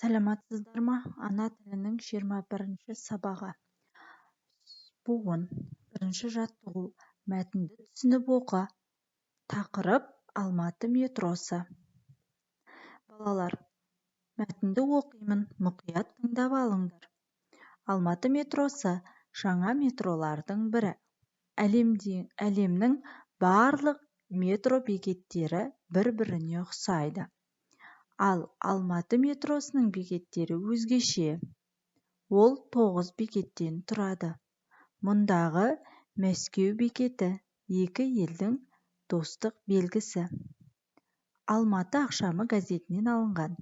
Саламатсыздар ма? Ана тілінің 21-ші сабағы. Буын. Бірінші жаттығу. Мәтінді түсініп оқы. Тақырып Алматы метросы. Балалар, мәтінді оқимын, мұқият тыңдап алыңдар. Алматы метросы жаңа метролардың бірі. Әлемнің барлық метро бекеттері бір-біріне ұқсайды. Ал Алматы метросының бекеттері өзгеше. Ол 9 бекеттен тұрады. Мұндағы Мәскеу бекеті екі елдің достық белгісі. Алматы ақшамы газетінен алынған.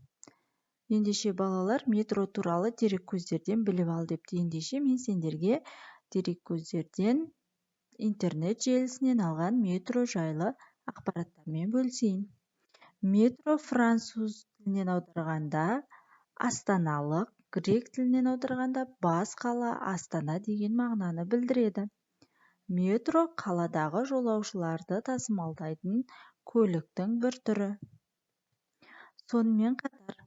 Ендеше балалар, метро туралы дереккөздерден біліп ал депті. Ендеше мен сендерге дереккөздерден интернет желісінен алған метро жайлы ақпараттармен бөлісейін. Метро француз тілінен аударғанда астаналық, грек тілінен аударғанда бас қала, Астана деген мағынаны білдіреді. Метро қаладағы жолаушыларды тасымалдайтын көліктің бір түрі. Сонымен қатар,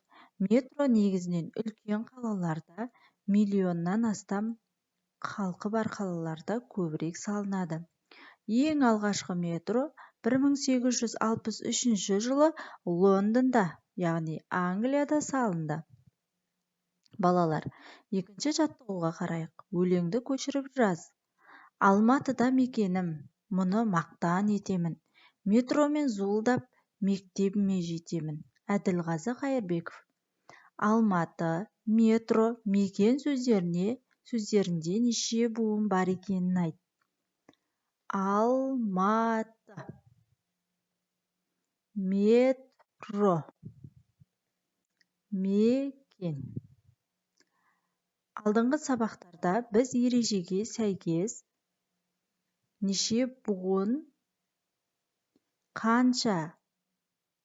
метро негізінен үлкен қалаларда, миллионнан астам халқы бар қалаларда көбірек салынады. Ең алғашқы метро 1863 жылы Лондонда, яғни Англияда салынды. Балалар, екінші жаттығуға қарайық. Өлеңді көшіріп жаз. Алматыда мекенім, мұны мақтан етемін. Метромен зуылдап, мектебіме жетемін. Әділғазы Қайырбеков. Алматы, метро, мекен сөздерінде неше буын бар екенін айт. Алматы, метро, мекен. Алдыңғы сабақтарда біз ережеге сәйкес неше буын, қанша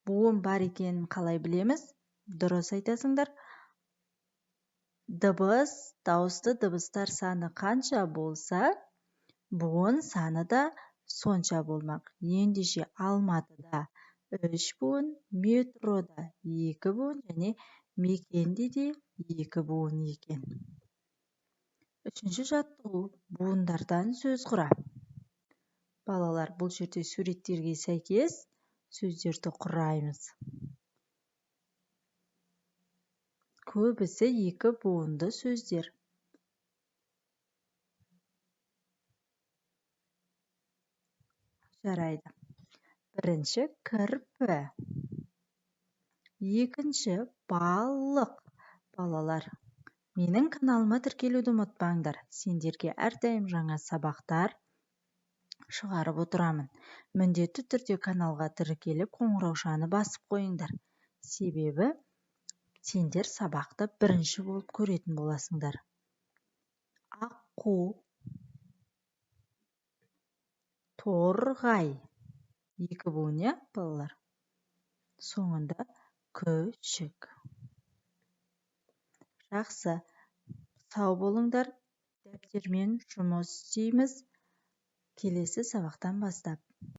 буын бар екенін қалай білеміз? Дұрыс айтасыңдар. Дауысты дыбыстар саны қанша болса, буын саны да сонша болмақ. Ендеше Алматыда 3 буын, метрода 2 буын және мекенде де 2 буын екен. Үшінші жаттығу. Буындардан сөз құра. Балалар, бұл жерде суреттерге сәйкес сөздерді құраймыз. Көбісі 2 буынды сөздер. Жарайды. Бірінші кірпі. Екінші балық. Балалар, менің каналыма тіркелуді ұмытпаңдар. Сендерге әрдайым жаңа сабақтар шығарып отырамын. Міндетті түрде каналға тіркеліп қоңыраушаны басып қойыңдар. Себебі сендер сабақты бірінші болып көретін боласыңдар. Аққу, торғай. 2 буын, балалар. Соңында күшік. Жақсы. Сау болыңдар. Дәптермен жұмыс істейміз. Келесі сабақтан бастап.